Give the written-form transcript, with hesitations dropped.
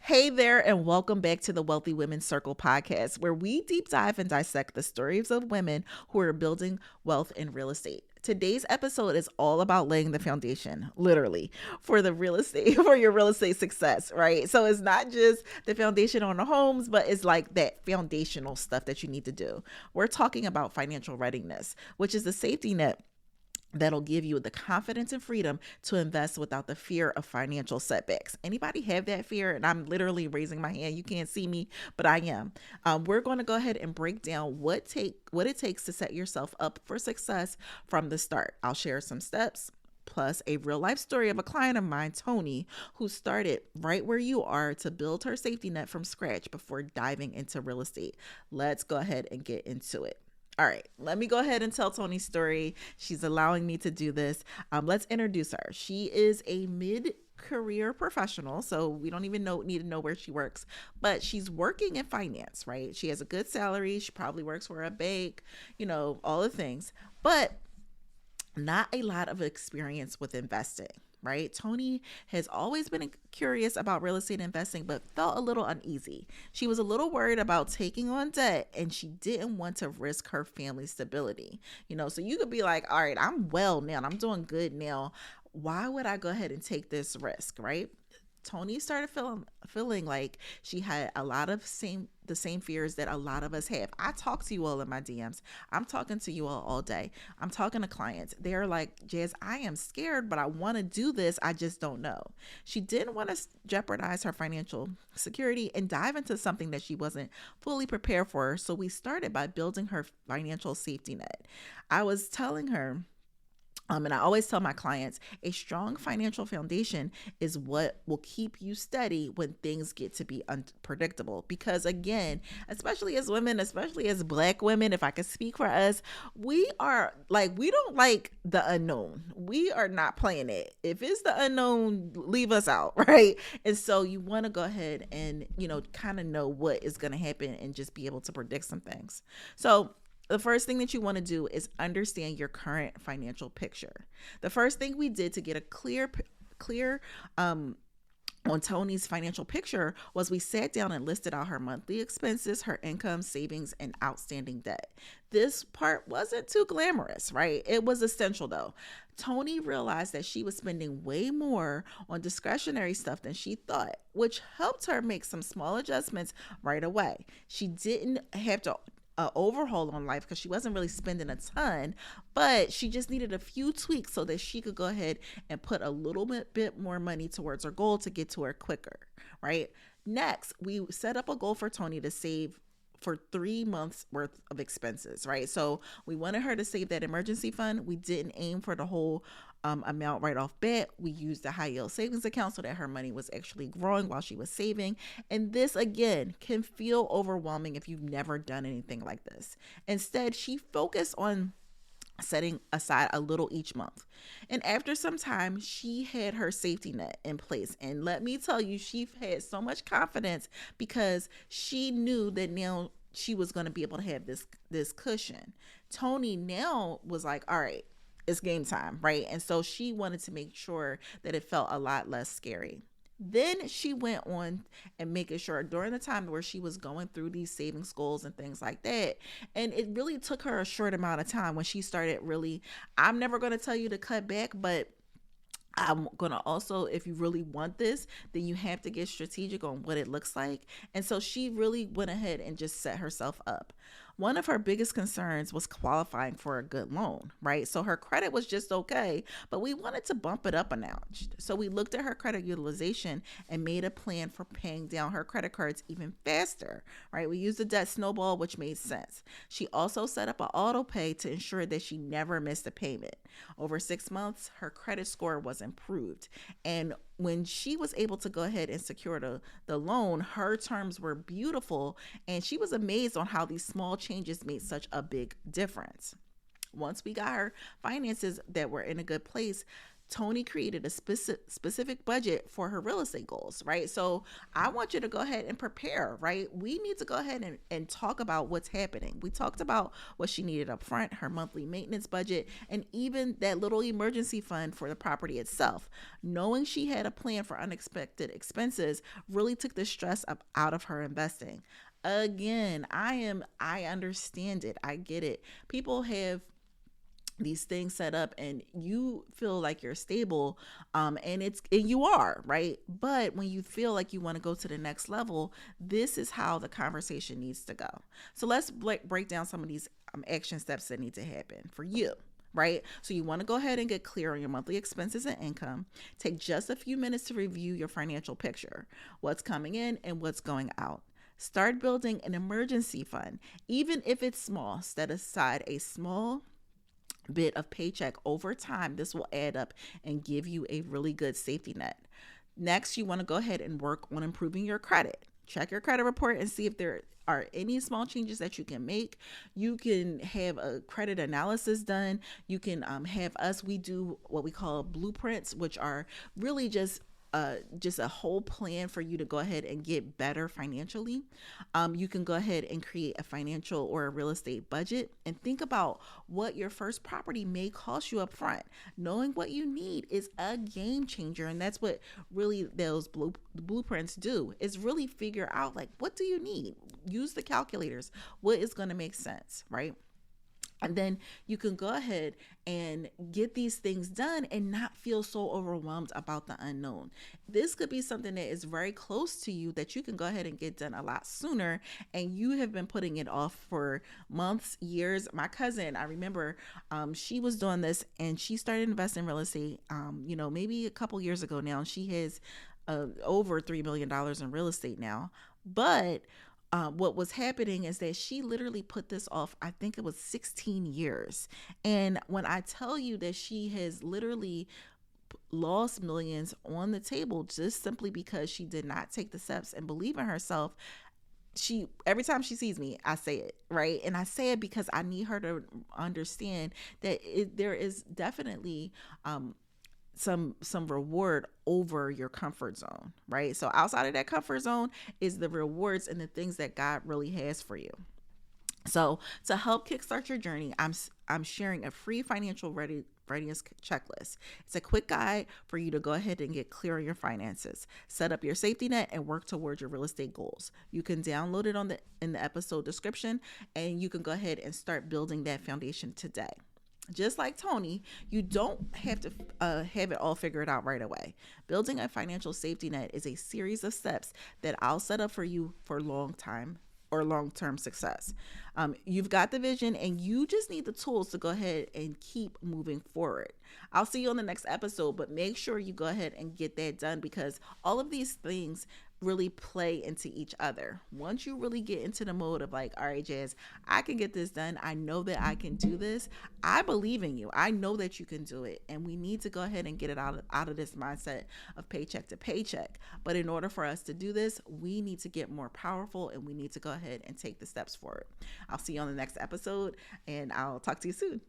Hey there, and welcome back to the Wealthy Women Circle podcast, where we deep dive and dissect the stories of women who are building wealth in real estate. Today's episode is all about laying the foundation, literally, for the real estate, for your real estate success, right? So it's not just the foundation on the homes, but it's like that foundational stuff that you need to do. We're talking about financial readiness, which is the safety net that'll give you the confidence and freedom to invest without the fear of financial setbacks. Anybody have that fear? And I'm literally raising my hand. You can't see me, but I am. We're going to go ahead and break down what it takes to set yourself up for success from the start. I'll share some steps, plus a real life story of a client of mine, Toni, who started right where you are to build her safety net from scratch before diving into real estate. Let's go ahead and get into it. All right, let me go ahead and tell Toni's story. She's allowing me to do this. Let's introduce her. She is a mid-career professional, so we don't even need to know where she works, but she's working in finance, right? She has a good salary. She probably works for a bank, all the things, but not a lot of experience with investing. Right? Toni has always been curious about real estate investing, but felt a little uneasy. She was a little worried about taking on debt, and she didn't want to risk her family's stability. So you could be like, all right, I'm well now, I'm doing good now. Why would I go ahead and take this risk, right? Toni started feeling like she had a lot of the same fears that a lot of us have. I talk to you all in my DMs. I'm talking to you all day. I'm talking to clients. They're like, Jazz, I am scared, but I want to do this. I just don't know. She didn't want to jeopardize her financial security and dive into something that she wasn't fully prepared for. So we started by building her financial safety net. I was telling her, and I always tell my clients, a strong financial foundation is what will keep you steady when things get to be unpredictable. Because again, especially as women, especially as Black women, if I could speak for us, we don't like the unknown. We are not playing it. If it's the unknown, leave us out, right? And so you want to go ahead and, kind of know what is going to happen and just be able to predict some things. So the first thing that you want to do is understand your current financial picture. The first thing we did to get a clear on Toni's financial picture was we sat down and listed out her monthly expenses, her income, savings, and outstanding debt. This part wasn't too glamorous, right? It was essential though. Toni realized that she was spending way more on discretionary stuff than she thought, which helped her make some small adjustments right away. She didn't have to overhaul on life because she wasn't really spending a ton, but she just needed a few tweaks so that she could go ahead and put a little bit more money towards her goal to get to her quicker, right? Next, we set up a goal for Toni to save for 3 months worth of expenses, right? So we wanted her to save that emergency fund. We didn't aim for the whole amount right off bat. We used a high yield savings account so that her money was actually growing while she was saving. And this again can feel overwhelming if you've never done anything like this. Instead, she focused on setting aside a little each month. And after some time, she had her safety net in place. And let me tell you, she had so much confidence because she knew that now she was going to be able to have this cushion. Toni now was like, all right, it's game time, right? And so she wanted to make sure that it felt a lot less scary. Then she went on and making sure during the time where she was going through these savings goals and things like that. And it really took her a short amount of time when she started really, I'm never going to tell you to cut back, but I'm going to also, if you really want this, then you have to get strategic on what it looks like. And so she really went ahead and just set herself up. One of her biggest concerns was qualifying for a good loan, right? So her credit was just okay, but we wanted to bump it up a notch. So we looked at her credit utilization and made a plan for paying down her credit cards even faster, right? We used the debt snowball, which made sense. She also set up an auto pay to ensure that she never missed a payment. Over 6 months, her credit score was improved. And when she was able to go ahead and secure the loan, her terms were beautiful, and she was amazed on how these small changes made such a big difference. Once we got her finances that were in a good place, Toni created a specific budget for her real estate goals, right? So I want you to go ahead and prepare, right? We need to go ahead and talk about what's happening. We talked about what she needed up front, her monthly maintenance budget, and even that little emergency fund for the property itself. Knowing she had a plan for unexpected expenses really took the stress up out of her investing. Again, I understand it. I get it. People have these things set up and you feel like you're stable, and you are, right? But when you feel like you want to go to the next level, this is how the conversation needs to go. So let's break down some of these action steps that need to happen for you, right? So you want to go ahead and get clear on your monthly expenses and income. Take just a few minutes to review your financial picture, what's coming in and what's going out. Start building an emergency fund. Even if it's small, set aside a small bit of paycheck over time. This will add up and give you a really good safety net. Next, you want to go ahead and work on improving your credit. Check your credit report and see if there are any small changes that you can make. You can have a credit analysis done. You can have us, we do what we call blueprints, which are really just a whole plan for you to go ahead and get better financially. You can go ahead and create a financial or a real estate budget and think about what your first property may cost you up front. Knowing what you need is a game changer, and that's what really those blueprints do, is really figure out, like, what do you need? Use the calculators. What is going to make sense, right? And then you can go ahead and get these things done and not feel so overwhelmed about the unknown. This could be something that is very close to you that you can go ahead and get done a lot sooner, and you have been putting it off for months, years. My cousin, I remember, she was doing this and she started investing in real estate, maybe a couple years ago now. She has over $3 million in real estate now. But what was happening is that she literally put this off, I think it was 16 years. And when I tell you that she has literally lost millions on the table just simply because she did not take the steps and believe in herself, every time she sees me, I say it, right? And I say it because I need her to understand that there is definitely some reward over your comfort zone, right? So outside of that comfort zone is the rewards and the things that God really has for you. So to help kickstart your journey, I'm sharing a free financial readiness checklist. It's a quick guide for you to go ahead and get clear on your finances, set up your safety net, and work towards your real estate goals. You can download it in the episode description, and you can go ahead and start building that foundation today. Just like Toni, you don't have to have it all figured out right away. Building a financial safety net is a series of steps that I'll set up for you for long-term success. You've got the vision and you just need the tools to go ahead and keep moving forward. I'll see you on the next episode, but make sure you go ahead and get that done, because all of these things really play into each other. Once you really get into the mode of like, all right, Jazz, I can get this done. I know that I can do this. I believe in you. I know that you can do it. And we need to go ahead and get it out of this mindset of paycheck to paycheck. But in order for us to do this, we need to get more powerful, and we need to go ahead and take the steps forward. I'll see you on the next episode, and I'll talk to you soon.